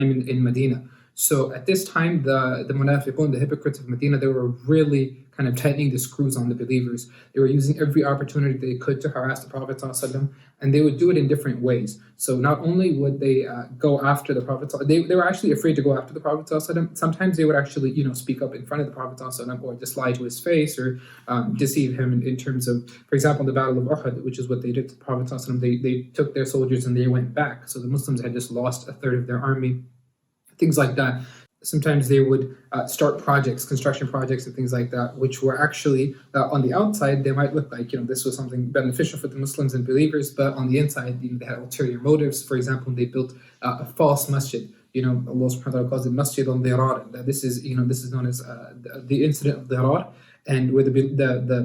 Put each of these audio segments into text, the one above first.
in Medina. So at this time, the munafiqun, the hypocrites of Medina, they were really kind of tightening the screws on the believers. They were using every opportunity they could to harass the Prophet ﷺ, and they would do it in different ways. So not only would they go after the Prophet, they were actually afraid to go after the Prophet ﷺ. Sometimes they would actually, speak up in front of the Prophet ﷺ, or just lie to his face, or deceive him in terms of, for example, the Battle of Uhud, which is what they did to the Prophet ﷺ. They took their soldiers and they went back. So the Muslims had just lost a third of their army, things like that. Sometimes they would start projects, construction projects and things like that, which were actually, on the outside, they might look like, this was something beneficial for the Muslims and believers, but on the inside, they had ulterior motives. For example, they built a false masjid. Allah subhanahu wa ta'ala calls it Masjid al-Dirar. This is known as the incident of Dirar, and where the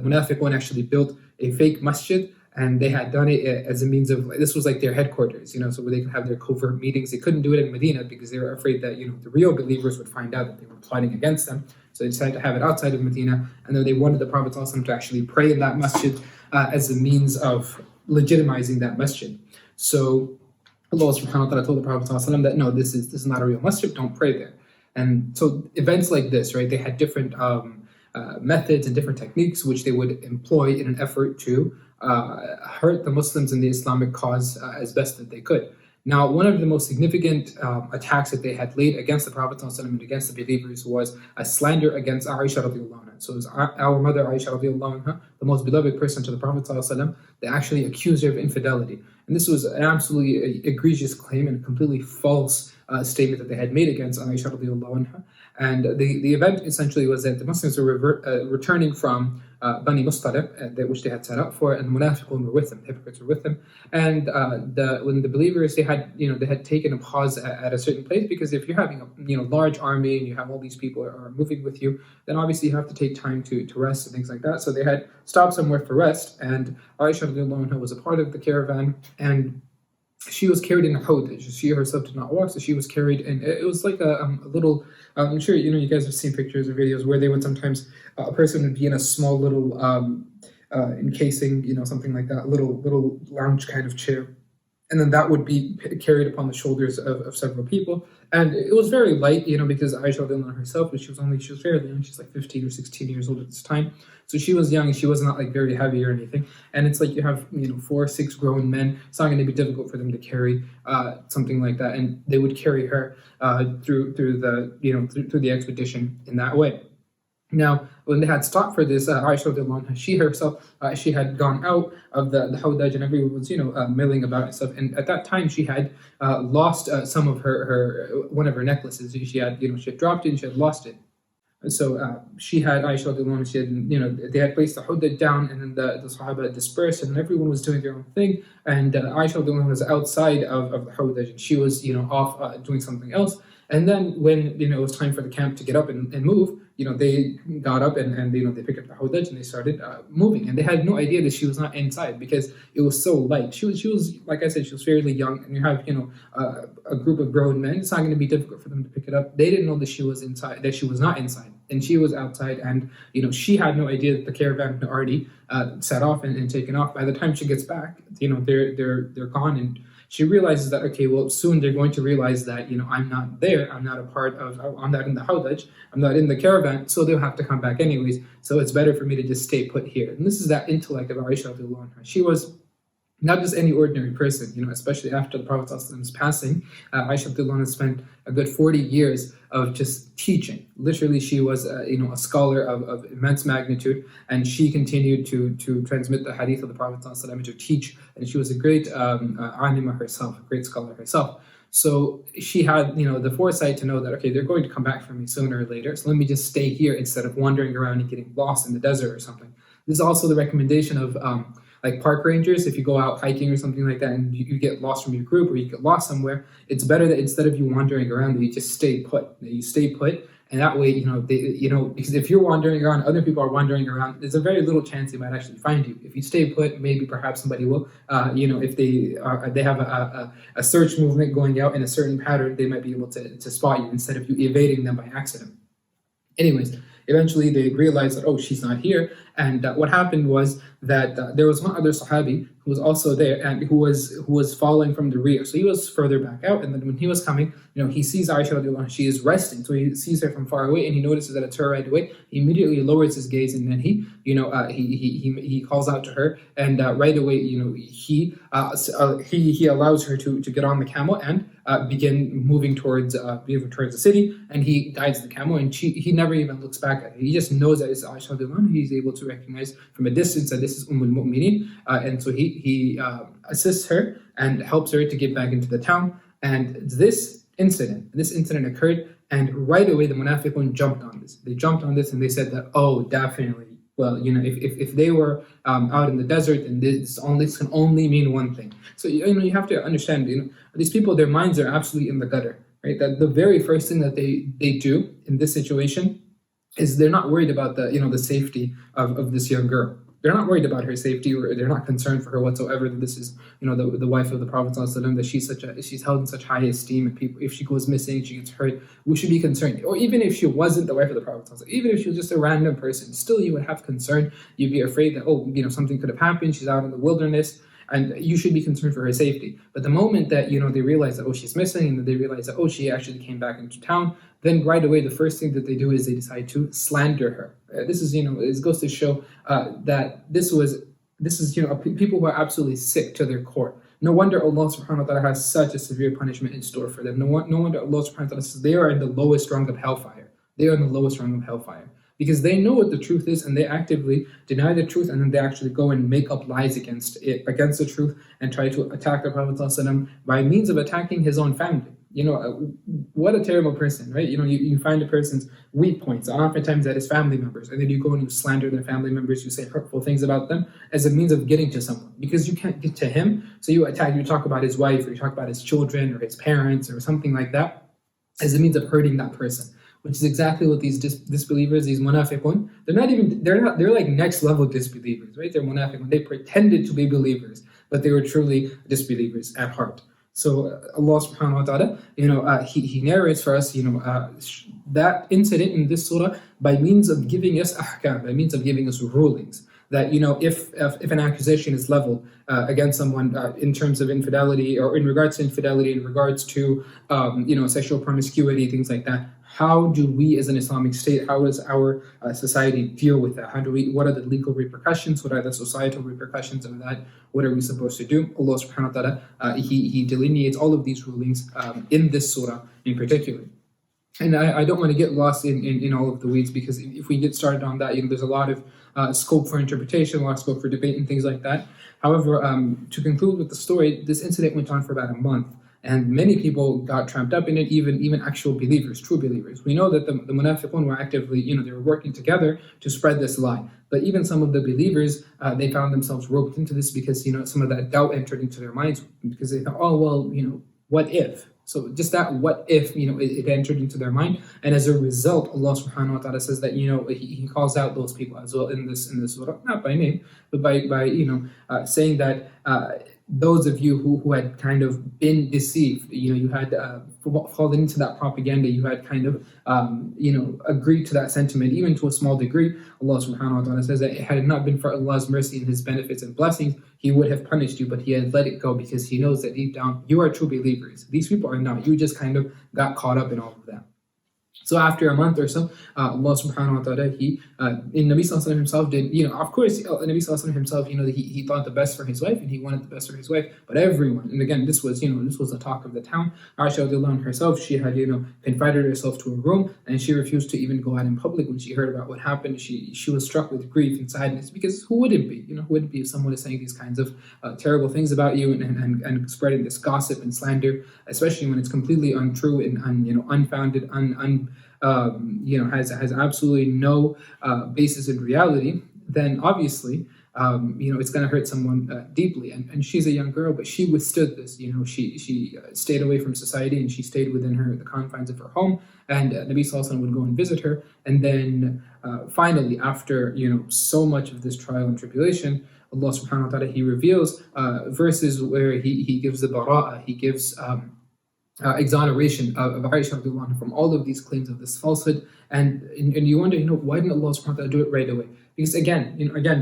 munafiqun actually built a fake masjid. And they had done it as a means of, this was like their headquarters, so where they could have their covert meetings. They couldn't do it in Medina because they were afraid that, the real believers would find out that they were plotting against them. So they decided to have it outside of Medina. And then they wanted the Prophet ﷺ to actually pray in that masjid as a means of legitimizing that masjid. So Allah subhanahu wa ta'ala told the Prophet ﷺ that, no, this is not a real masjid, don't pray there. And so events like this, right, they had different methods and different techniques which they would employ in an effort to hurt the Muslims in the Islamic cause as best that they could. Now, one of the most significant attacks that they had laid against the Prophet ﷺ and against the believers was a slander against Aisha radiallahu anha. So it was our mother Aisha radiallahu anha, the most beloved person to the Prophet ﷺ. They actually accused her of infidelity. And this was an absolutely egregious claim and a completely false statement that they had made against Aisha radiallahu anha. And the event essentially was that the Muslims were returning from Bani Mustaliq, which they had set up for, and the munafiqun were with them, the hypocrites were with them. And when the believers, they had taken a pause at a certain place, because if you're having a large army and you have all these people are moving with you, then obviously you have to take time to rest and things like that. So they had stopped somewhere for rest, and Aisha radiallahu anha was a part of the caravan, and she was carried in a hawdaj. She herself did not walk, so she was carried in. It was like a little. I'm sure you guys have seen pictures or videos where they would sometimes a person would be in a small little encasing, something like that, little lounge kind of chair, and then that would be carried upon the shoulders of several people. And it was very light, because Aisha radiallahu herself, she was fairly young. She's like 15 or 16 years old at this time. So she was young, and she was not like very heavy or anything. And it's like you have 4 or 6 grown men. It's not going to be difficult for them to carry something like that. And they would carry her through the expedition in that way. Now, when they had stopped for this, Aisha radiallahu anha, she herself, she had gone out of the hawdaj, and everyone was, milling about and stuff. And at that time, she had lost some of one of her necklaces. She had dropped it and she had lost it. So she had Aisha radiallahu anha, she had, they had placed the hawdaj down, and then the Sahaba dispersed, and everyone was doing their own thing. And Aisha radiallahu anha was outside of the hawdaj, and she was, off doing something else. And then when it was time for the camp to get up and move, they got up and they picked up the hawdaj and they started moving. And they had no idea that she was not inside, because it was so light. She was like I said, she was fairly young, and you have a group of grown men. It's not going to be difficult for them to pick it up. They didn't know that she was inside, that she was not inside, and she was outside. And she had no idea that the caravan had already set off and taken off. By the time she gets back, they're gone. And she realizes that, okay, well, soon they're going to realize that, I'm not there. I'm not I'm not in the hawdaj. I'm not in the caravan. So they'll have to come back anyways. So it's better for me to just stay put here. And this is that intellect of Aisha radiallahu anha. She was not just any ordinary person, especially after the Prophet's passing. Aisha radiallahu anha spent a good 40 years of just teaching. Literally, she was a scholar of immense magnitude, and she continued to transmit the hadith of the Prophet and to teach. And she was a great alima herself, a great scholar herself. So she had the foresight to know that, okay, they're going to come back for me sooner or later, so let me just stay here instead of wandering around and getting lost in the desert or something. This is also the recommendation of like park rangers. If you go out hiking or something like that and you get lost from your group, or you get lost somewhere, it's better that instead of you wandering around, that you just stay put. That you stay put, and that way, because if you're wandering around, other people are wandering around, there's a very little chance they might actually find you. If you stay put, maybe perhaps somebody will. If they have a search movement going out in a certain pattern, they might be able to spot you instead of you evading them by accident. Anyways, eventually they realized that, oh, she's not here. And what happened was that there was one other Sahabi who was also there and who was following from the rear. So he was further back out, and then when he was coming, he sees Aisha radiallahu anha, she is resting. So he sees her from far away, and he notices that it's her right away. He immediately lowers his gaze, and then he calls out to her, and right away, he allows her to get on the camel and begin moving towards the city, and he guides the camel, and he never even looks back at her. He just knows that it's Aisha radiallahu anha. He's able to recognize from a distance that this is al-Mu'mineen, and so he assists her and helps her to get back into the town. And this incident occurred, and right away the munafiqun jumped on this. They jumped on this and they said that, oh, definitely. Well, if they were out in the desert, then this can only mean one thing. So you have to understand, these people, their minds are absolutely in the gutter, right? That the very first thing that they do in this situation is they're not worried about the safety of this young girl. They're not worried about her safety, or they're not concerned for her whatsoever. That this is, the wife of the Prophet ﷺ, that she's held in such high esteem, and people, if she goes missing, she gets hurt, we should be concerned. Or even if she wasn't the wife of the Prophet ﷺ, even if she was just a random person, still you would have concern. You'd be afraid that something could have happened. She's out in the wilderness, and you should be concerned for her safety. But the moment that they realize that she's missing, and that they realize that she actually came back into town, then right away the first thing that they do is they decide to slander her. This is it goes to show that this is people who are absolutely sick to their core. No wonder Allah subhanahu wa ta'ala has such a severe punishment in store for them. No wonder Allah subhanahu wa ta'ala says they are in the lowest rung of hellfire. They are in the lowest rung of hellfire. Because they know what the truth is, and they actively deny the truth, and then they actually go and make up lies against the truth, and try to attack the Prophet ﷺ by means of attacking his own family. What a terrible person, right? You find a person's weak points, and oftentimes that is family members, and then you go and you slander their family members, you say hurtful things about them as a means of getting to someone, because you can't get to him, so you talk about his wife, or you talk about his children, or his parents, or something like that, as a means of hurting that person. Which is exactly what these disbelievers, these munafiqun, they're like next level disbelievers, right? They're munafiqun. They pretended to be believers, but they were truly disbelievers at heart. So Allah subhanahu wa ta'ala, he narrates for us, that incident in this surah by means of giving us ahkam, by means of giving us rulings. That, if an accusation is leveled against someone in terms of infidelity, or in regards to infidelity, in regards to, sexual promiscuity, things like that, how do we as an Islamic state, how does our society deal with that? What are the legal repercussions? What are the societal repercussions of that? What are we supposed to do? Allah subhanahu wa ta'ala, He delineates all of these rulings in this surah in particular. And I don't want to get lost in all of the weeds, because if we get started on that, there's a lot of scope for interpretation, a lot of scope for debate and things like that. However, to conclude with the story, this incident went on for about a month. And many people got trapped up in it, even actual believers, true believers. We know that the munafiqun were actively, they were working together to spread this lie. But even some of the believers, they found themselves roped into this, because, some of that doubt entered into their minds, because they thought, what if? So just that what if, it entered into their mind. And as a result, Allah subhanahu wa ta'ala says that, he calls out those people as well in this surah, not by name, but by saying that, those of you who had kind of been deceived, you had fallen into that propaganda, you had kind of, agreed to that sentiment, even to a small degree. Allah subhanahu wa ta'ala says that had it not been for Allah's mercy and His benefits and blessings, He would have punished you, but He had let it go, because He knows that deep down, you are true believers. These people are not. You just kind of got caught up in all of that. So after a month or so, Allah subhanahu wa ta'ala, Nabi Sallallahu himself did, of course, Nabi Sallallahu himself, he thought the best for his wife, and he wanted the best for his wife, but everyone, and again, this was the talk of the town. Aisha radiallahu anha herself, she had, confided herself to a room, and she refused to even go out in public when she heard about what happened. She was struck with grief and sadness, because who wouldn't be? Who wouldn't be if someone is saying these kinds of terrible things about you, and spreading this gossip and slander, especially when it's completely untrue and unfounded, has absolutely no basis in reality, then obviously, it's going to hurt someone deeply. And she's a young girl, but she withstood this. She stayed away from society, and she stayed within the confines of her home. And Nabi Sallallahu Alaihi Wasallam would go and visit her. And then finally, after so much of this trial and tribulation, Allah Subhanahu wa Taala, He reveals verses where He gives the bara'ah, He gives exoneration of Aisha radiallahu anha from all of these claims of this falsehood. And you wonder, why didn't Allah subhanahu wa ta'ala do it right away? Because again,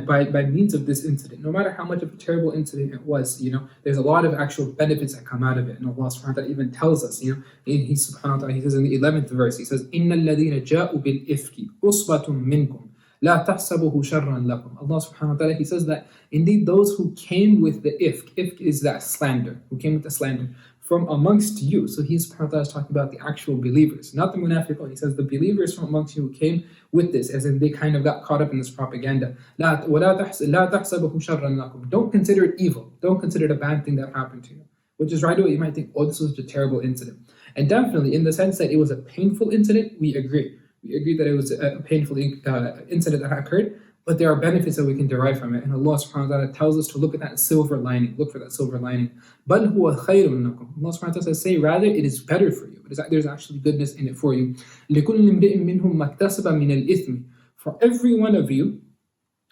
by means of this incident, no matter how much of a terrible incident it was, there's a lot of actual benefits that come out of it. And Allah subhanahu wa ta'ala even tells us, he subhanahu wa ta'ala, he says in the 11th verse, he says, إِنَّ الَّذِينَ جَاءُوا بِالْإِفْكِ أُصْبَةٌ مِّنْكُمْ لَا تَحْسَبُهُ شَرًّا لَكُمْ. Allah subhanahu wa ta'ala, he says that indeed those who came with the ifk is that slander, who came with the slander, from amongst you. So he subhanahu wa ta'ala is talking about the actual believers, not the munafiqun. He says the believers from amongst you who came with this, as in they kind of got caught up in this propaganda. لَا تَحْسَبُهُ شَرًّا لَكُمْ. Don't consider it evil. Don't consider it a bad thing that happened to you. Which is right away you might think, oh, this was a terrible incident. And definitely in the sense that it was a painful incident, we agree. We agree that it was a painful incident that occurred. But there are benefits that we can derive from it. And Allah subhanahu wa ta'ala tells us to look at that silver lining. Look for that silver lining. بَلْ هُوَ خَيْرٌ لَكُمْ. Allah subhanahu wa ta'ala says, say rather, it is better for you. There's actually goodness in it for you. لِكُلِّ امْرِئٍ مِّنْهُمْ مَكْتَسَبَ مِنَ الْإِثْمِ. For every one of you,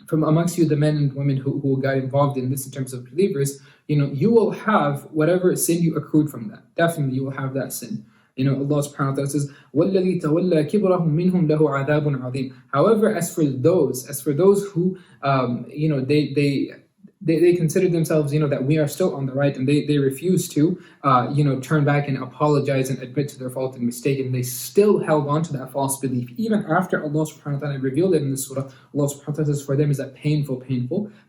from amongst you, the men and women who got involved in this in terms of believers, you will have whatever sin you accrued from that. Definitely you will have that sin. Allah subhanahu wa ta'ala says, وَالَّذِي تَوَلَّى كِبْرَهُ مِنْهُمْ لَهُ عَذَابٌ عَظِيمٌ. However, as for those who, they consider themselves, that we are still on the right, and they refuse to, turn back and apologize and admit to their fault and mistake, and they still held on to that false belief. Even after Allah subhanahu wa ta'ala revealed it in this surah, Allah subhanahu wa ta'ala says for them is that painful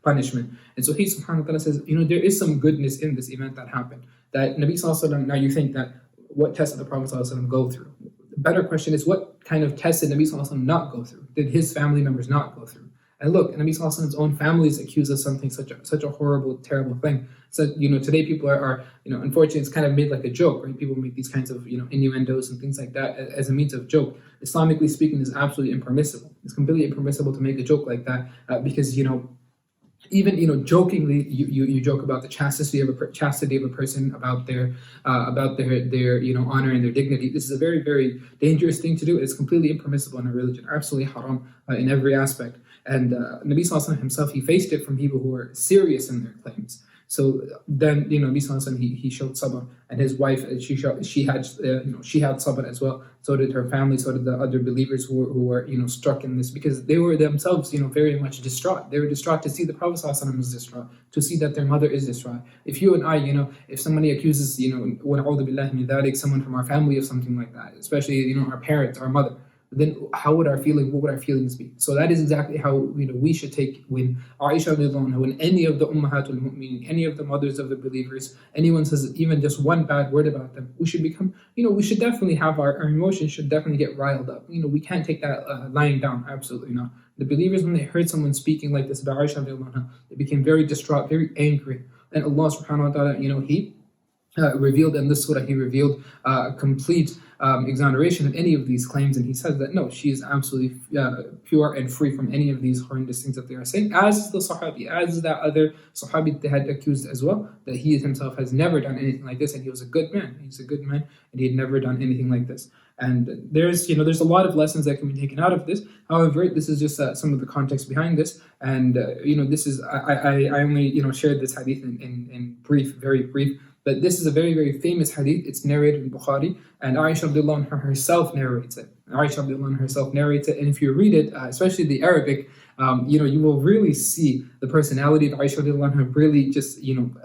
punishment. And so He subhanahu wa ta'ala says, there is some goodness in this event that happened. That Nabi sallallahu alaihi wasallam, now you think that, what test did the Prophet ﷺ go through? The better question is, what kind of test did Nabi ﷺ not go through? Did his family members not go through? And look, Nabi ﷺ's own family is accused of something such a horrible, terrible thing. So, today people are unfortunately it's kind of made like a joke, right? People make these kinds of, innuendos and things like that as a means of joke. Islamically speaking, is absolutely impermissible. It's completely impermissible to make a joke like that because, even jokingly you joke about the chastity of a person, about their honor and their dignity. This is a very, very dangerous thing to do. It's completely impermissible in our religion, absolutely haram in every aspect. And Nabi Sallallahu Alaihi Wasallam himself, he faced it from people who were serious in their claims. So then, Nabi Sallallahu Alaihi Wasallam, he showed sabr, and his wife, she had sabr as well. So did her family. So did the other believers who were struck in this, because they were themselves very much distraught. They were distraught to see the Prophet Sallallahu Alaihi Wasallam is distraught, to see that their mother is distraught. If you and I, if somebody accuses وَنَعُوذُ بِاللَّهِ مِنْ ذَلِكَ, someone from our family of something like that, especially our parents, our mother, then what would our feelings be? So that is exactly how we should take when Aisha radiallahu anha, when any of the ummahatul mu'minin, any of the mothers of the believers, anyone says even just one bad word about them, we should become, we should definitely have our emotions should definitely get riled up. We can't take that lying down, absolutely not. The believers, when they heard someone speaking like this about Aisha radiallahu anha, they became very distraught, very angry. And Allah subhanahu wa ta'ala, He revealed in this surah, He revealed complete exoneration of any of these claims, and He said that no, she is absolutely pure and free from any of these horrendous things that they are saying, as is the Sahabi, as is that other Sahabi they had accused as well, that he himself has never done anything like this, and he was a good man. He's a good man, and he had never done anything like this. And there's a lot of lessons that can be taken out of this. However, this is just some of the context behind this, and this is I only shared this hadith in brief, very brief. But this is a very, very famous hadith. It's narrated in Bukhari, and Aisha radiallahu anha herself narrates it. And if you read it, especially the Arabic, you will really see the personality of Aisha radiallahu anha really just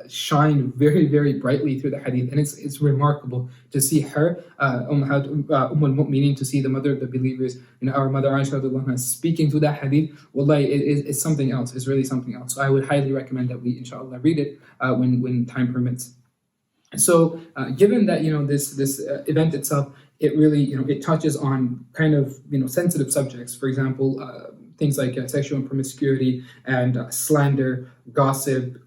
shine very, very brightly through the hadith, and it's remarkable to see her, al-Mu'mineen, to see the mother of the believers, our mother Aisha radiallahu anha speaking to that hadith. Wallahi, it's something else. It's really something else. So I would highly recommend that we, inshallah, read it when time permits. So, given that this event itself, it really it touches on kind of sensitive subjects. For example, things like sexual promiscuity and slander, gossip,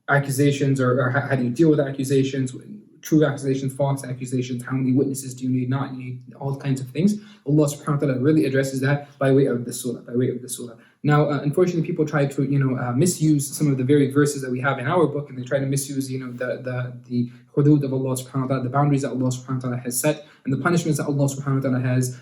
accusations, or how do you deal with accusations, true accusations, false accusations, how many witnesses do you need, not need, all kinds of things. Allah subhanahu wa ta'ala really addresses that by way of the surah. Now, unfortunately, people try to misuse some of the very verses that we have in our book, and they try to misuse the hudud of Allah subhanahu wa ta'ala, the boundaries that Allah subhanahu wa ta'ala has set, and the punishments that Allah subhanahu wa ta'ala has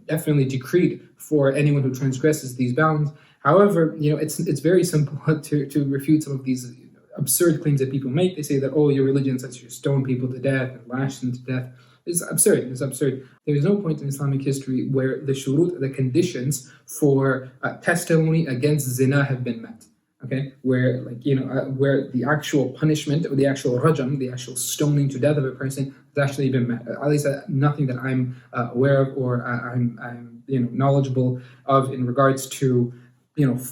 definitely decreed for anyone who transgresses these bounds. However, it's very simple to refute some of these absurd claims that people make. They say that, oh, your religion says you stone people to death and lash them to death. It's absurd. It's absurd. There's no point in Islamic history where the shurut, the conditions for testimony against zina have been met. Okay, where where the actual punishment or the actual rajam, the actual stoning to death of a person has actually been met. At least nothing that I'm aware of or I'm knowledgeable of in regards to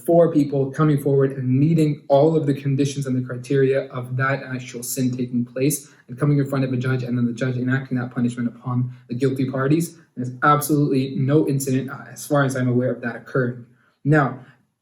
four people coming forward and meeting all of the conditions and the criteria of that actual sin taking place and coming in front of a judge and then the judge enacting that punishment upon the guilty parties. There's absolutely no incident, as far as I'm aware, of that occurring. Now,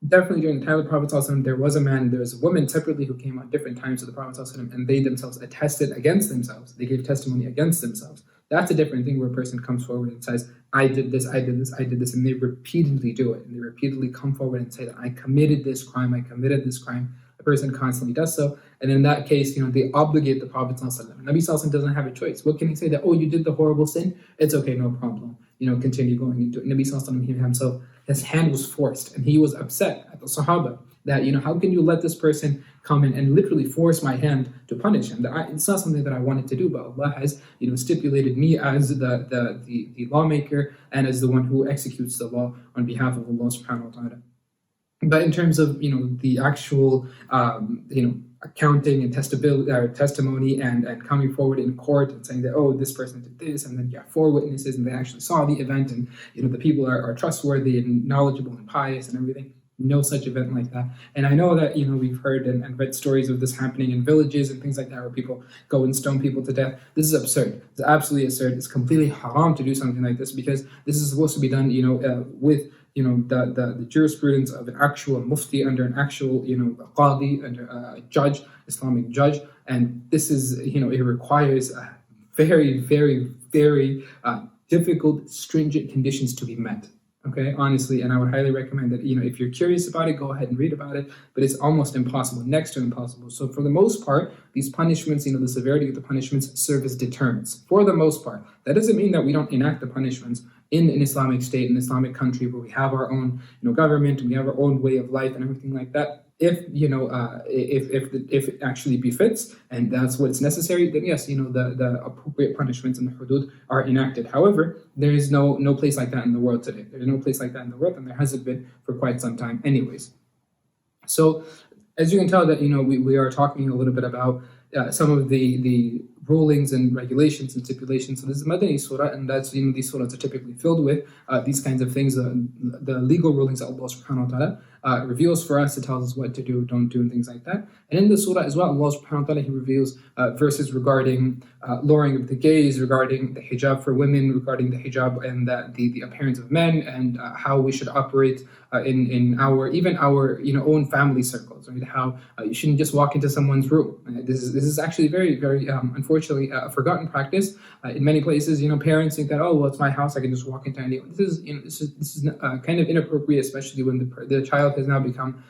definitely during the time of the Prophet ﷺ, there was a man and there was a woman separately who came on different times to the Prophet ﷺ, and they themselves attested against themselves. They gave testimony against themselves. That's a different thing where a person comes forward and says, I did this, I did this, I did this, and they repeatedly do it. And they repeatedly come forward and say that I committed this crime, I committed this crime. The person constantly does so. And in that case, they obligate the Prophet ﷺ. Nabi ﷺ doesn't have a choice. What can he say? That, oh, you did the horrible sin? It's okay, no problem. Continue going into it. Nabi ﷺ himself, his hand was forced and he was upset at the Sahaba that, how can you let this person come in and literally force my hand to punish him? It's not something that I wanted to do, but Allah has, stipulated me as the lawmaker and as the one who executes the law on behalf of Allah subhanahu wa ta'ala. But in terms of, the actual, accounting and testimony and coming forward in court and saying that, oh, this person did this, and then you have four witnesses and they actually saw the event and, the people are trustworthy and knowledgeable and pious and everything. No such event like that. And I know that, we've heard and read stories of this happening in villages and things like that where people go and stone people to death. This is absurd. It's absolutely absurd. It's completely haram to do something like this because this is supposed to be done, with the jurisprudence of an actual mufti under an actual, qadi, under a judge, Islamic judge. And this is, it requires very, very, very difficult, stringent conditions to be met. Okay, honestly, and I would highly recommend that, if you're curious about it, go ahead and read about it, but it's almost impossible, next to impossible. So for the most part, these punishments, the severity of the punishments serve as deterrents, for the most part. That doesn't mean that we don't enact the punishments in an Islamic state, an Islamic country where we have our own, government and we have our own way of life and everything like that. If it actually befits and that's what's necessary, then yes, the appropriate punishments and the hudud are enacted. However, there is no place like that in the world today. There's no place like that in the world, and there hasn't been for quite some time anyways. So as you can tell that, we are talking a little bit about some of the rulings and regulations and stipulations. So this is Madani Surah, and that's, these surahs are typically filled with these kinds of things, the legal rulings that Allah subhanahu wa ta'ala reveals for us. It tells us what to do, don't do, and things like that. And in the surah as well, Allah subhanahu wa ta'ala, He reveals verses regarding lowering of the gaze, regarding the hijab for women, regarding the hijab and the appearance of men, and how we should operate in our own family circles, right? How you shouldn't just walk into someone's room. This is actually very, very unfortunately a forgotten practice in many places. Parents think that, oh, well, it's my house, I can just walk into anyone. This is kind of inappropriate, especially when the child has now become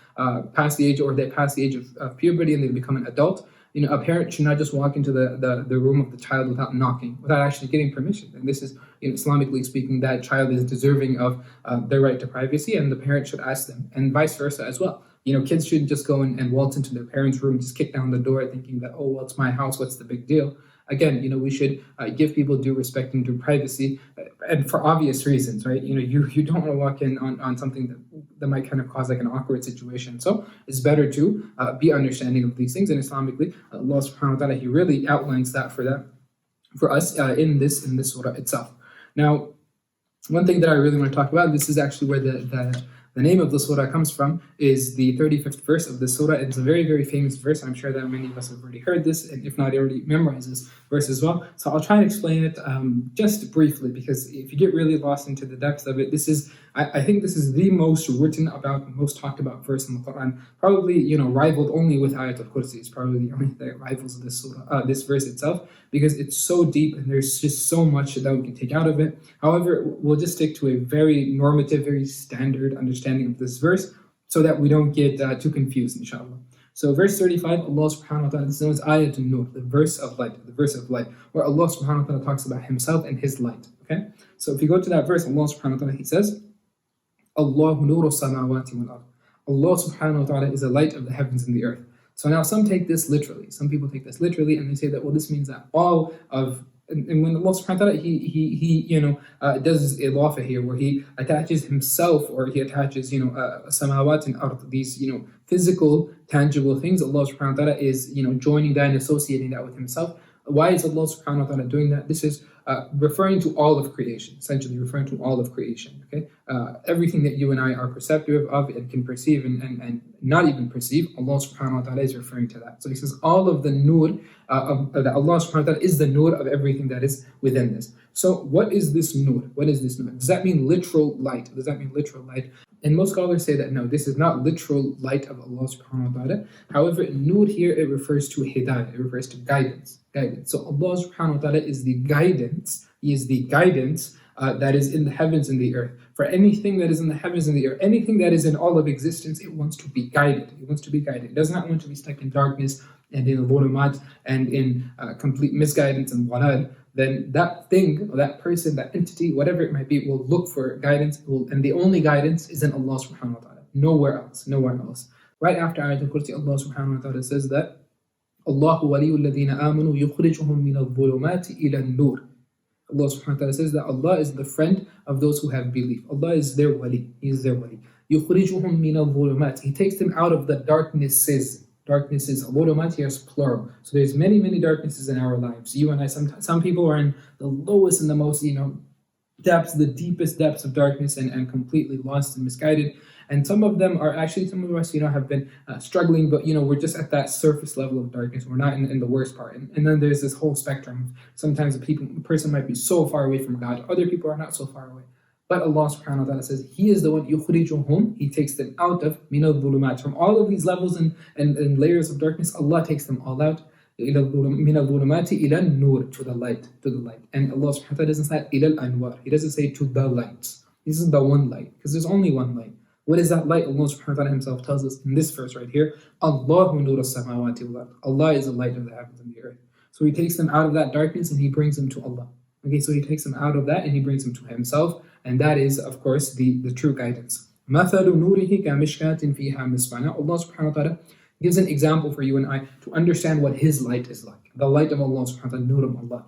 past the age, or they pass the age of puberty and they become an adult. A parent should not just walk into the room of the child without knocking, without actually getting permission. And this is, Islamically speaking, that child is deserving of their right to privacy, and the parent should ask them, and vice versa as well. Kids shouldn't just go and waltz into their parents' room, just kick down the door thinking that, oh, well, it's my house, what's the big deal? Again, we should give people due respect and due privacy, and for obvious reasons, right? You don't want to walk in on something that might kind of cause like an awkward situation. So it's better to be understanding of these things. And Islamically, Allah subhanahu wa ta'ala, He really outlines that for us in this surah itself. Now, one thing that I really want to talk about, this is actually where the name of the surah comes from, is the 35th verse of the surah. It's a very, very famous verse. I'm sure that many of us have already heard this, and if not, already memorized this verse as well. So I'll try and explain it just briefly, because if you get really lost into the depths of it, I think this is the most written about, most talked about verse in the Quran. Probably, rivaled only with Ayat al-Kursi. It's probably the only thing that rivals this surah, this verse itself, because it's so deep and there's just so much that we can take out of it. However, we'll just stick to a very normative, very standard understanding of this verse so that we don't get too confused, inshallah. So verse 35, Allah subhanahu wa ta'ala, this is known as Ayat al-Nur, the verse of light, where Allah subhanahu wa ta'ala talks about Himself and His light. Okay? So if you go to that verse, Allah subhanahu wa ta'ala, He says, Allahu nuru samawati wal ard. Allah subhanahu wa ta'ala is the light of the heavens and the earth. So now some take this literally. Some people take this literally, and they say that, well, this means that all of, and when Allah subhanahu wa ta'ala, he does idafa here, where he attaches himself, or he attaches, samawat and ard, these, physical, tangible things. Allah subhanahu wa ta'ala is, joining that and associating that with himself. Why is Allah subhanahu wa ta'ala doing that? This is referring to all of creation, essentially referring to all of creation. Okay, everything that you and I are perceptive of and can perceive and not even perceive, Allah subhanahu wa ta'ala is referring to that. So he says all of the nur that Allah subhanahu wa ta'ala is the nur of everything that is within this. So what is this nur? What is this nur? Does that mean literal light? Does that mean literal light? And most scholars say that no, this is not literal light of Allah subhanahu wa ta'ala. However, nur here, it refers to hidayah, it refers to guidance. So Allah subhanahu wa ta'ala is the guidance. He is the guidance that is in the heavens and the earth. For anything that is in the heavens and the earth, anything that is in all of existence, it wants to be guided. It wants to be guided. It does not want to be stuck in darkness and in dhulumat and in complete misguidance and walad. Then that thing, or that person, that entity, whatever it might be, will look for guidance. And the only guidance is in Allah subhanahu wa ta'ala. Nowhere else. Nowhere else. Right after Ayat al-Kursi, Allah subhanahu wa ta'ala says that Allahu waliyyu alladhina amanu yukhrijuhum min al-dhulumati ila an-nur. Allah subhanahu wa ta'ala says that Allah is the friend of those who have belief. Allah is their wali. He is their wali. يُخْرِجُهُمْ مِنَ الظُّلُمَاتِ. He takes them out of the darknesses. Darknesses. Dhulumat here is plural. So there's many, many darknesses in our lives. You and I, some people are in the lowest and the most, depths, the deepest depths of darkness and completely lost and misguided. And some of them are actually, some of us, have been struggling, but, we're just at that surface level of darkness. We're not in the worst part. And then there's this whole spectrum. Sometimes a person might be so far away from God. Other people are not so far away. But Allah subhanahu wa ta'ala says, He is the one, yukhrijuhum, He takes them out of min al-dhulumat. From all of these levels and layers of darkness, Allah takes them all out. min al-dhulumati ila nur, to the light. And Allah subhanahu wa ta'ala doesn't say ila al-anwar. He doesn't say to the lights. This is the one light, because there's only one light. What is that light? Allah subhanahu wa ta'ala himself tells us in this verse right here, Allahu nur as-samawati wal ard. Allah is the light of the heavens and the earth. So He takes them out of that darkness and He brings them to Allah. Okay, so He takes them out of that and He brings them to Himself, and that is, of course, the true guidance. مَثَلُ نُورِهِ كَمِشْكَاةٍ فِيهَا مِصْبَاحٌ. Allah subhanahu wa ta'ala gives an example for you and I to understand what His light is like. The light of Allah subhanahu wa ta'ala, nur of Allah.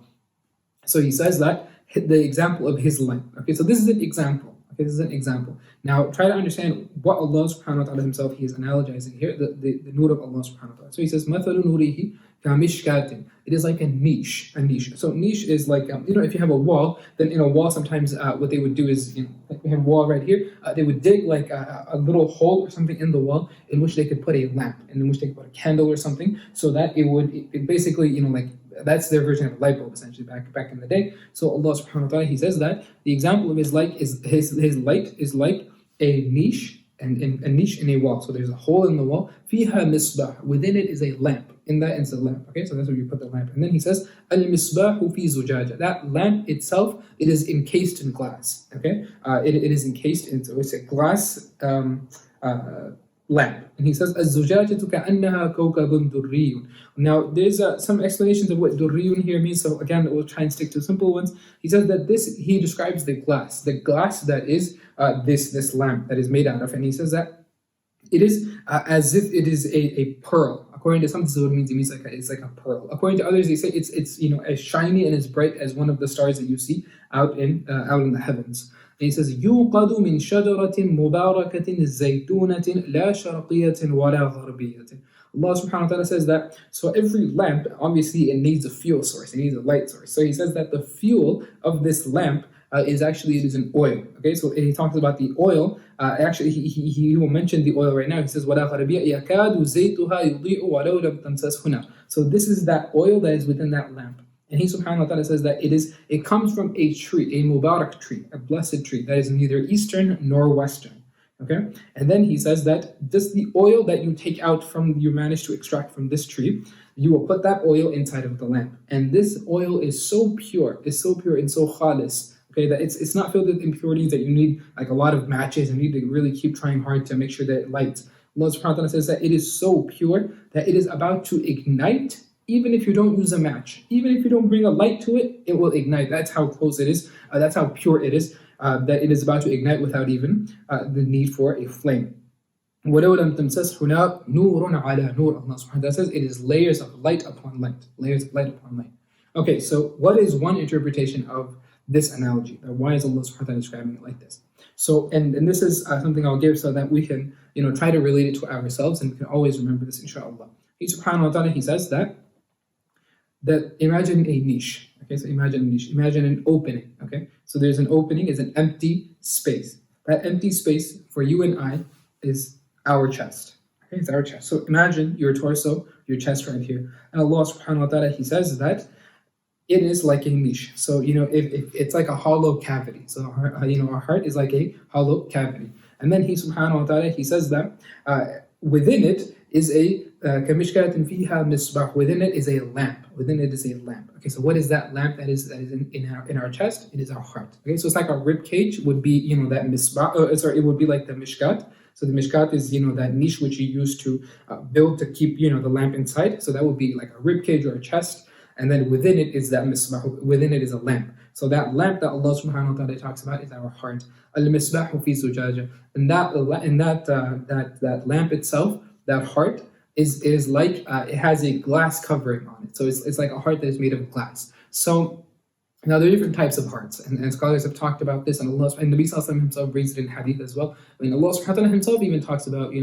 So He says that, the example of His light. Okay, so this is an example. Okay, this is an example. Now, try to understand what Allah subhanahu wa ta'ala Himself, He is analogizing here, the nur of Allah subhanahu wa ta'ala. So He says, مَثَلُ نُورِهِ كَمِشْكَاةٍ. It is like a niche. So niche is like, if you have a wall, then in a wall sometimes what they would do is, like we have a wall right here, they would dig like a little hole or something in the wall in which they could put a lamp, and in which they could put a candle or something, so that it basically, like, that's their version of a light bulb, essentially, back in the day. So Allah subhanahu wa ta'ala, He says that the example of His light is His light is like a niche, and a niche in a wall. So there's a hole in the wall. فِيهَا مِصْبَاحٌ. Within it is a lamp. In that is a lamp. Okay, so that's where you put the lamp. And then He says, الْمِصْبَاحُ فِي زُجَاجَةٍ. That lamp itself, it is encased in glass. Okay, it is encased in, so it's a glass lamp. And He says, الزُّجَاجَةُ كَأَنَّهَا كَوْكَبٌ دُرِّيٌّ. Now, there's some explanations of what durriyun here means. So again, we'll try and stick to simple ones. He says that He describes the glass that is this lamp that is made out of. And He says that it is as if it is a pearl. According to some, this is what it means. It's like a pearl. According to others, they say it's as shiny and as bright as one of the stars that you see out in the heavens. And He says, يُوقَدُ مِنْ شَجَرَةٍ مُبَارَكَةٍ زَيْتُونَةٍ لَا شَرْقِيَّةٍ وَلَا غَرْبِيَّةٍ. Allah subhanahu wa ta'ala says that, so every lamp, obviously it needs a fuel source, it needs a light source. So He says that the fuel of this lamp it is an oil. Okay, so He talks about the oil. Actually, he will mention the oil right now. He says, وَلَا غَرْبِيَّةٍ يَكَادُ زَيْتُهَا يُضِيءُ وَلَوْ لَمْ تَمْسَسْهُ نَارٌ. So this is that oil that is within that lamp. And He subhanahu wa ta'ala says that it comes from a tree, a mubarak tree, a blessed tree that is neither eastern nor western. Okay, and then He says that just the oil that you manage to extract from this tree, you will put that oil inside of the lamp. And this oil is so pure and so khalis, okay, that it's not filled with impurities that you need like a lot of matches and need to really keep trying hard to make sure that it lights. Allah subhanahu wa ta'ala says that it is so pure that it is about to ignite. Even if you don't use a match, even if you don't bring a light to it, it will ignite. That's how close it is. That's how pure it is. That it is about to ignite without even the need for a flame. وَلَوْ لَمْ تَمْسَسْهُ نَارٌ نُورٌ عَلَى نُورٍ. Allah subhanahu wa ta'ala says it is layers of light upon light. Layers of light upon light. Okay, so what is one interpretation of this analogy? Why is Allah subhanahu wa ta'ala describing it like this? So, and this is something I'll give so that we can, try to relate it to ourselves, and we can always remember this, inshallah. He subhanahu wa ta'ala, he says that imagine a niche. Okay, so imagine a niche. Imagine an opening. Okay, so there's an opening, is an empty space. That empty space for you and I is our chest. Okay, it's our chest. So imagine your torso, your chest right here. And Allah subhanahu wa ta'ala, he says that it is like a niche. So, if it's like a hollow cavity. So, our heart is like a hollow cavity. And then he subhanahu wa ta'ala, he says that within it is a كَمِشْكَاةٍ فِيهَا مِصْبَاحٌ. Within it is a lamp. Within it is a lamp. Okay, so what is that lamp that is in our chest? It is our heart. Okay, so it's like our rib cage would be, that misbah. It would be like the mishkat. So the mishkat is, that niche which you use to build to keep, the lamp inside. So that would be like a rib cage or a chest. And then within it is that misbah, within it is a lamp. So that lamp that Allah subhanahu wa ta'ala talks about is our heart. Al-misbahu fi zujaja. And that lamp itself, that heart, is like, it has a glass covering on it. So it's like a heart that is made of glass. So now there are different types of hearts, and scholars have talked about this, and Allah and Nabi Sallallahu Alaihi Wasallam himself raised it in hadith as well. I mean, Allah subhanahu wa ta'ala himself even talks about, He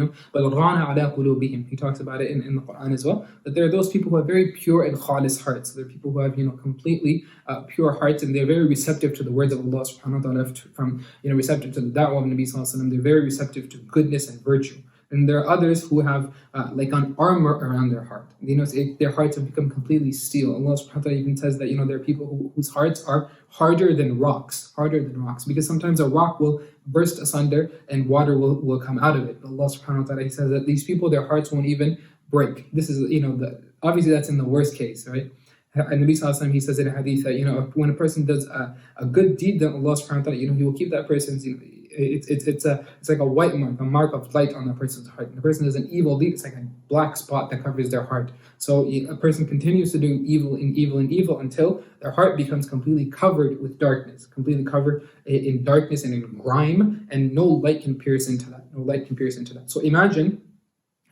talks about it in the Quran as well, that there are those people who have very pure and khalis hearts. There are people who have, completely pure hearts, and they're very receptive to the words of Allah subhanahu wa ta'ala, from, receptive to the da'wah of Nabi Sallallahu Alaihi Wasallam. They're very receptive to goodness and virtue. And there are others who have like an armor around their heart. Their hearts have become completely steel. Allah subhanahu wa ta'ala even says that, there are people whose hearts are harder than rocks, because sometimes a rock will burst asunder and water will come out of it. But Allah subhanahu wa ta'ala, he says that these people, their hearts won't even break. This is, obviously that's in the worst case, right? And Nabi Sallallahu Alaihi Wasallam, he says in a hadith that, when a person does a good deed, then Allah subhanahu wa ta'ala, he will keep that person's, it's like a white mark, a mark of light on a person's heart. And the person does an evil deed, it's like a black spot that covers their heart. So a person continues to do evil until their heart becomes completely covered with darkness, completely covered in darkness and in grime, and no light can pierce into that. So imagine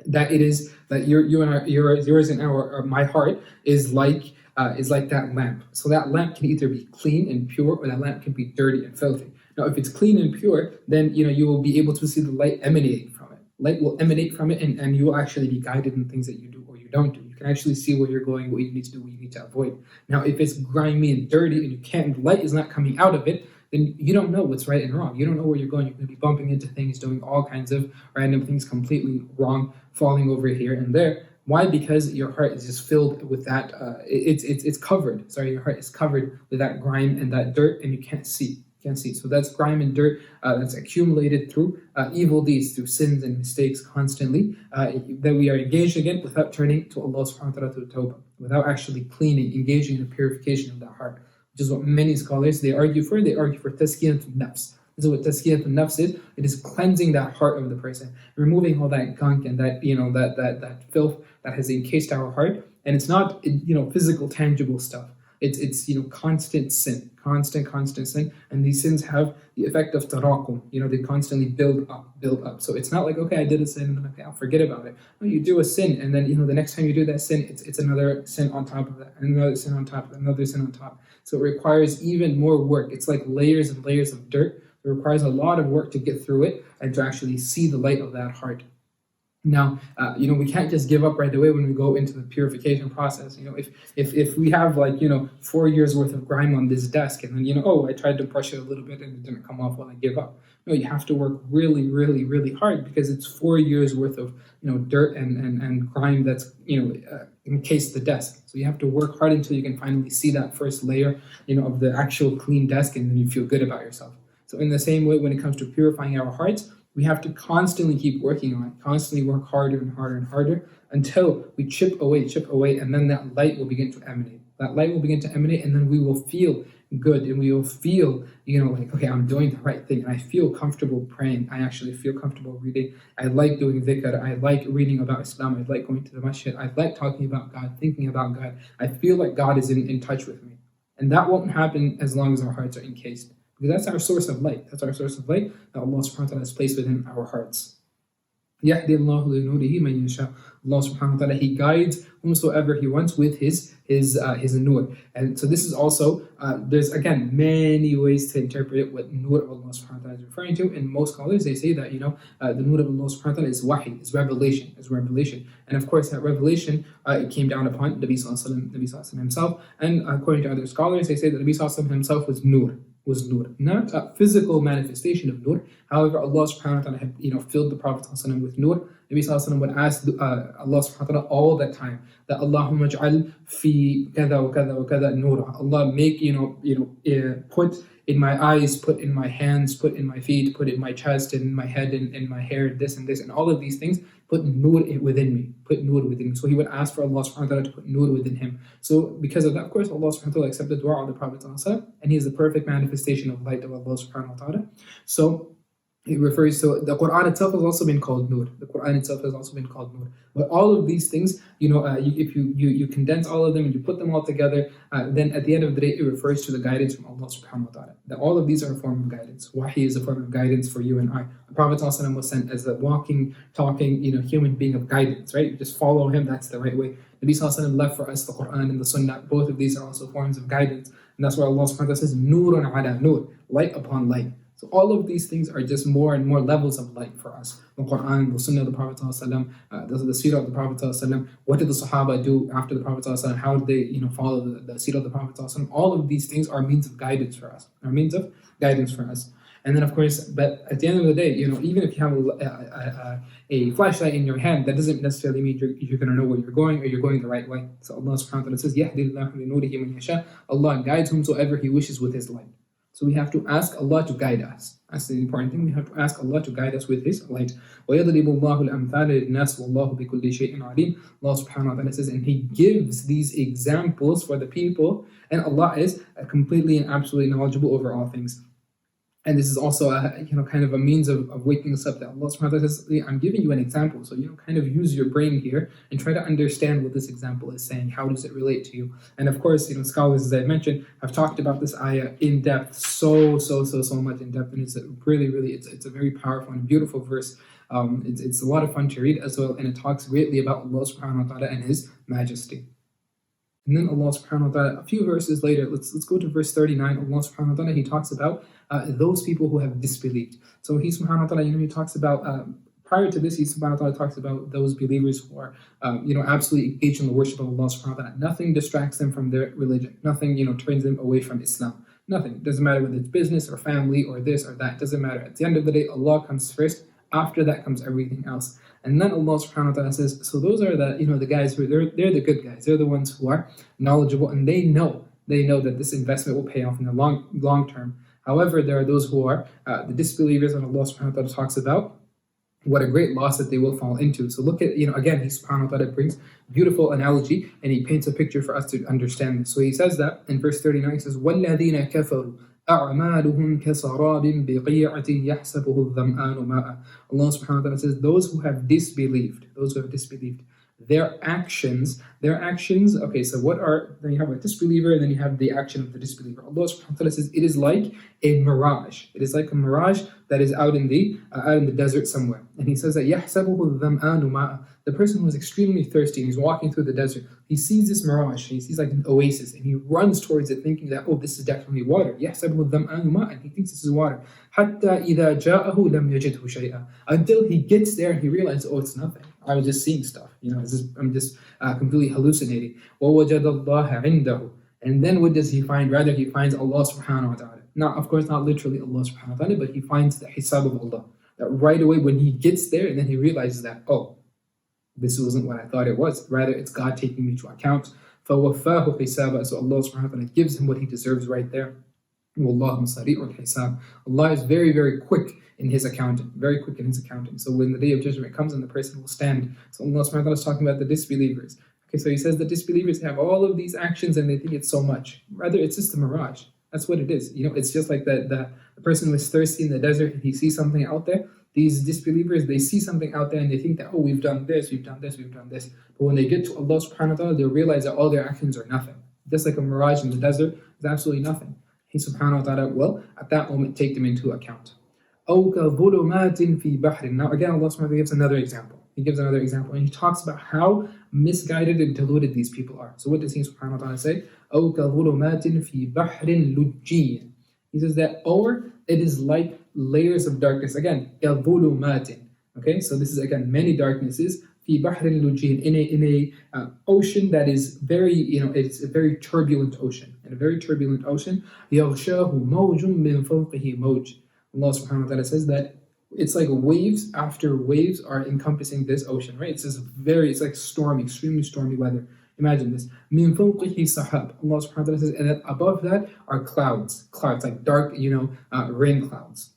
that it is that yours and my heart is like that lamp. So that lamp can either be clean and pure, or that lamp can be dirty and filthy. Now, if it's clean and pure, then you will be able to see the light emanating from it. Light will emanate from it, and you will actually be guided in things that you do or you don't do. You can actually see where you're going, what you need to do, what you need to avoid. Now, if it's grimy and dirty and light is not coming out of it, then you don't know what's right and wrong. You don't know where you're going. You're going to be bumping into things, doing all kinds of random things completely wrong, falling over here and there. Why? Because your heart is just filled with that. It's covered. Sorry, your heart is covered with that grime and that dirt, and you can't see. So that's grime and dirt that's accumulated through evil deeds, through sins and mistakes constantly, that we are engaged again without turning to Allah subhanahu wa ta'ala to tawbah, without actually cleaning, engaging in the purification of that heart, which is what many scholars, they argue for tazkiyatun nafs. This is what tazkiyatun nafs is. It is cleansing that heart of the person, removing all that gunk and that, that filth that has encased our heart. And it's not, physical, tangible stuff. It's constant sin, constant sin, and these sins have the effect of tarakum. They constantly build up. So it's not like, okay, I did a sin and then, okay, I'll forget about it. No, you do a sin, and then the next time you do that sin, it's another sin on top of that, and another sin on top, another sin on top. So it requires even more work. It's like layers and layers of dirt. It requires a lot of work to get through it and to actually see the light of that heart. Now, we can't just give up right away when we go into the purification process. If we have 4 years worth of grime on this desk, and then I tried to brush it a little bit and it didn't come off, well, I give up. No, you have to work really, really, really hard, because it's 4 years worth of dirt and grime that's encased the desk. So you have to work hard until you can finally see that first layer of the actual clean desk, and then you feel good about yourself. So in the same way, when it comes to purifying our hearts, we have to constantly keep working on it, constantly work harder and harder and harder until we chip away, and then that light will begin to emanate. And then we will feel good, and we will feel, okay, I'm doing the right thing, and I feel comfortable praying. I actually feel comfortable reading. I like doing dhikr. I like reading about Islam. I like going to the masjid. I like talking about God, thinking about God. I feel like God is in touch with me. And that won't happen as long as our hearts are encased. Because that's our source of light. That's our source of light that Allah subhanahu wa ta'ala has placed within our hearts. يَهْدِي اللَّهُ لِنُورِهِ مَن يَشَاءُ. Allah subhanahu wa ta'ala, He guides whomsoever He wants with His nur. And so this is also, there's again many ways to interpret what nur of Allah subhanahu wa ta'ala is referring to. And most scholars, they say that, the nur of Allah subhanahu wa ta'ala is wahi, is revelation. And of course, that revelation, it came down upon Nabi Sallallahu Alaihi Wasallam himself. And according to other scholars, they say that Nabi Sallallahu Alaihi Wasallam himself was nur, not a physical manifestation of nur. However, Allah subhanahu wa ta'ala had, filled the Prophet ﷺ with nur. Nabi sallallahu alaihi wasallam would ask Allah subhanahu wa ta'ala all the time that Allahumma ij'al fi kada wa kada wa kada nura. Allah, make, put in my eyes, put in my hands, put in my feet, put in my chest, in my head, in my hair, this and this, and all of these things, put nur within me. Put nur within me. So he would ask for Allah subhanahu wa ta'ala to put nur within him. So because of that, of course, Allah subhanahu wa ta'ala accepted the dua of the Prophet ﷺ, and he is the perfect manifestation of light of Allah subhanahu wa ta'ala. So it refers to the Quran itself has also been called nur. The Quran itself has also been called nur. But all of these things, if you condense all of them and you put them all together, then at the end of the day, it refers to the guidance from Allah subhanahu wa ta'ala. That all of these are a form of guidance. Wahi is a form of guidance for you and I. The Prophet ﷺ was sent as a walking, talking, human being of guidance, right? You just follow him, that's the right way. Nabi ﷺ left for us the Quran and the Sunnah. Both of these are also forms of guidance. And that's why Allah subhanahu wa ta'ala says, Nurun ala nur, light upon light. So all of these things are just more and more levels of light for us. The Quran, the Sunnah of the Prophet ﷺ, the Seerah of the Prophet ﷺ, what did the Sahaba do after the Prophet ﷺ, how did they follow the Seerah of the Prophet ﷺ. All of these things are means of guidance for us, And then of course, but at the end of the day, even if you have a flashlight in your hand, that doesn't necessarily mean you're going to know where you're going or you're going the right way. So Allah subhanahu wa ta'ala says, يَهْدِي اللَّهُ لِنُورِهِ مَن يَشَاءُ. Allah guides whomsoever He wishes with His light. So we have to ask Allah to guide us. That's the important thing. We have to ask Allah to guide us with His light. وَيَضْرِبُ اللَّهُ الْأَمْثَالَ لِلنَّاسِ وَاللَّهُ بِكُلِّ شَيْءٍ عَلِيمٌ. Allah subhanahu wa ta'ala says, and He gives these examples for the people, and Allah is completely and absolutely knowledgeable over all things. And this is also kind of a means of waking us up, that Allah subhanahu wa ta'ala says, I'm giving you an example. So, kind of use your brain here and try to understand what this example is saying. How does it relate to you? And of course, scholars, as I mentioned, have talked about this ayah in depth, so much in depth. And it's it's a very powerful and beautiful verse. It's a lot of fun to read as well. And it talks greatly about Allah subhanahu wa ta'ala and His majesty. And then Allah subhanahu wa ta'ala, a few verses later, let's go to verse 39. Allah subhanahu wa ta'ala, He talks about those people who have disbelieved. So He subhanahu wa ta'ala, He talks about, prior to this, He subhanahu wa ta'ala talks about those believers who are, absolutely engaged in the worship of Allah subhanahu wa ta'ala. Nothing distracts them from their religion. Nothing, turns them away from Islam. Nothing. It doesn't matter whether it's business or family or this or that. It doesn't matter. At the end of the day, Allah comes first. After that comes everything else. And then Allah subhanahu wa ta'ala says, so those are the guys who they're the good guys. They're the ones who are knowledgeable, and they know that this investment will pay off in the long term. However, there are those who are the disbelievers, and Allah subhanahu wa ta'ala talks about what a great loss that they will fall into. So look at, again, He subhanahu wa ta'ala brings beautiful analogy, and He paints a picture for us to understand this. So He says that in verse 39, He says, وَالَّذِينَ كَفَرُوا أَعْمَالُهُم كَسَرَابٍ بِقِيعَةٍ يَحْسَبُهُ الظَّمْآنُ مَاءً. Allah subhanahu wa ta'ala says, those who have disbelieved, their actions, okay, so then you have a disbeliever, and then you have the action of the disbeliever. Allah subhanahu wa ta'ala says, it is like a mirage. It is like a mirage that is out in the desert somewhere. And He says that يَحْسَبُهُ الظَّمْآنُ مَاءً. The person who is extremely thirsty and he's walking through the desert, he sees this mirage, he sees like an oasis, and he runs towards it thinking that, this is definitely water. يَحْسَبُهُ الظَّمْآنُ مَاءً. He thinks this is water. حَتَّى إِذَا جَاءَهُ لَمْ يَجِدْهُ شَيْئًا. Until he gets there and he realizes, it's nothing. I was just seeing stuff. I'm just completely hallucinating. وَوَجَدَ اللَّهَ عِنْدَهُ. And then what does he find? Rather, he finds Allah subhanahu wa ta'ala. Now, of course, not literally Allah subhanahu wa ta'ala, but he finds the hisab of Allah. That right away when he gets there, and then he realizes that, this wasn't what I thought it was. Rather, it's God taking me to account. فَوَفَّاهُ حِسَابًا. So Allah subhanahu wa ta'ala gives him what he deserves right there. وَاللَّهُ سَرِيعُ الْحِسَابِ. Allah is very, very quick in His accounting. Very quick in His accounting. So when the day of judgment comes, and the person will stand. So Allah subhanahu wa ta'ala is talking about the disbelievers. Okay, so He says the disbelievers have all of these actions and they think it's so much. Rather, it's just a mirage. That's what it is. It's just like the person who is thirsty in the desert and he sees something out there. These disbelievers, they see something out there and they think that, we've done this. But when they get to Allah subhanahu wa ta'ala, they'll realize that all their actions are nothing. Just like a mirage in the desert, it's absolutely nothing. He subhanahu wa ta'ala will, at that moment, take them into account. أو كظلمات في بحر. Now again, Allah subhanahu wa ta'ala gives another example. He gives another example and he talks about how misguided and deluded these people are. So what does he subhanahu wa ta'ala say? أو كظلمات في بحر لجي. He says that, or it is like layers of darkness. Again, كظلمات. Okay, so this is again many darknesses. في بحر لجي, in a ocean that is very, it's a very turbulent ocean. In a very turbulent ocean, يغشاه موج من فوقه موج. Allah subhanahu wa ta'ala says that it's like waves after waves are encompassing this ocean, right? It's like stormy, extremely stormy weather. Imagine this. مِن فَوْقِهِ سَحَابٌ. Allah subhanahu wa ta'ala says, and then above that are clouds like dark, rain clouds.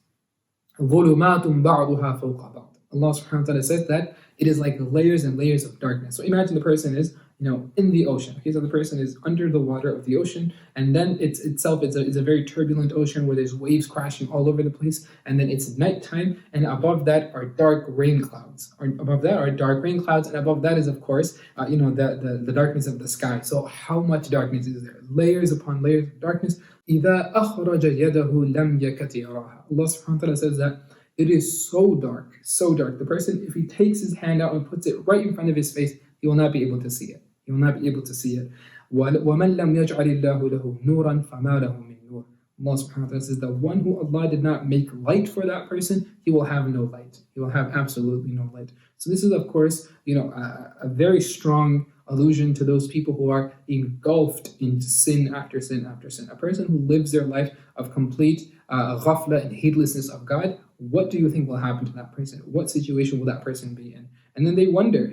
ظُلُمَاتٌ بَعْضُهَا فَوْقَ بَعْضٍ. Allah subhanahu wa ta'ala says that it is like layers and layers of darkness. So imagine the person is, in the ocean. Okay, so the person is under the water of the ocean, and then it's a very turbulent ocean where there's waves crashing all over the place, and then it's nighttime, and above that are dark rain clouds. And above that is, of course, the darkness of the sky. So how much darkness is there? Layers upon layers of darkness. إِذَا أَخْرَجَ يَدَهُ لَمْ يَكَدْ يَرَاهَا. Allah subhanahu wa ta'ala says that it is so dark, so dark. The person, if he takes his hand out and puts it right in front of his face, he will not be able to see it. He will not be able to see it. وَمَنْ لَمْ يَجْعَلِ اللَّهُ لَهُ نُورًا فَمَا لَهُ مِنْ نُورٍ. Allah subhanahu wa ta'ala says the one who Allah did not make light for that person, he will have no light. He will have absolutely no light. So this is, of course, a very strong allusion to those people who are engulfed in sin after sin after sin. A person who lives their life of complete ghafla and heedlessness of God, what do you think will happen to that person? What situation will that person be in? And then they wonder,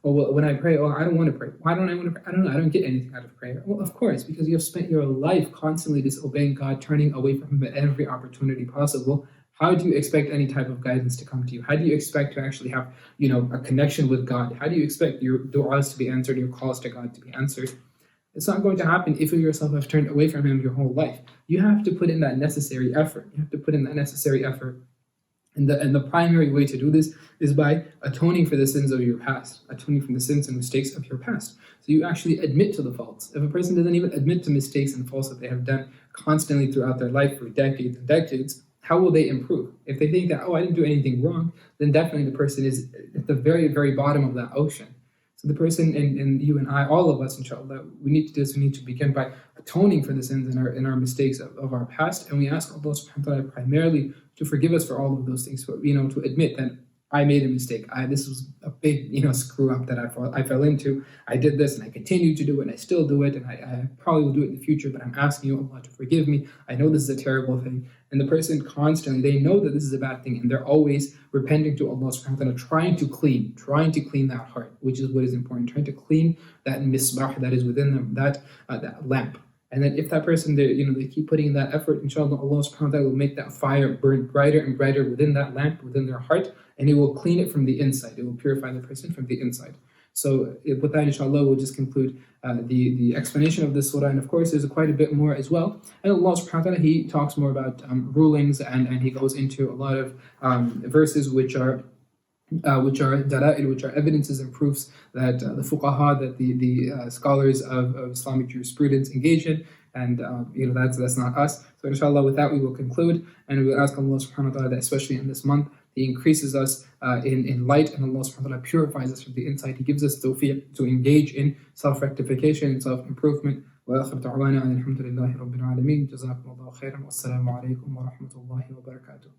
when I pray, I don't want to pray. Why don't I want to pray? I don't know. I don't get anything out of prayer. Well, of course, because you have spent your life constantly disobeying God, turning away from Him at every opportunity possible. How do you expect any type of guidance to come to you? How do you expect to actually have, a connection with God? How do you expect your du'as to be answered, your calls to God to be answered? It's not going to happen if you yourself have turned away from Him your whole life. You have to put in that necessary effort. And the primary way to do this is by atoning for the sins of your past, atoning from the sins and mistakes of your past. So you actually admit to the faults. If a person doesn't even admit to mistakes and faults that they have done constantly throughout their life for decades and decades, how will they improve? If they think that, I didn't do anything wrong, then definitely the person is at the very, very bottom of that ocean. So the person and you and I, all of us, inshallah, we need to do this. We need to begin by atoning for the sins and our mistakes of our past, and we ask Allah subhanahu wa ta'ala primarily to forgive us for all of those things. But to admit that I made a mistake. This was a big screw up that I fell into. I did this and I continue to do it and I still do it, and I probably will do it in the future, but I'm asking you, Allah, to forgive me. I know this is a terrible thing. And the person constantly, they know that this is a bad thing, and they're always repenting to Allah subhanahu wa ta'ala, trying to clean that heart, which is what is important, trying to clean that misbah that is within them, that lamp. And then if that person, they keep putting in that effort, inshallah, Allah subhanahu wa ta'ala will make that fire burn brighter and brighter within that lamp, within their heart, and it will clean it from the inside. It will purify the person from the inside. So with that, inshallah, we'll just conclude the explanation of this surah. And of course, there's quite a bit more as well. And Allah subhanahu wa ta'ala, He talks more about rulings, and He goes into a lot of verses which are dala'il, which are evidences and proofs that the fuqaha, that the scholars of Islamic jurisprudence engage in, and that's not us. So inshallah, with that we will conclude, and we will ask Allah subhanahu wa ta'ala that especially in this month, He increases us in light, and Allah subhanahu wa ta'ala purifies us from the inside. He gives us tawfiq to engage in self-rectification and self-improvement. وآخر دعوانا الحمد لله رب العالمين جزاكم الله خيرا والسلام عليكم ورحمة الله وبركاته.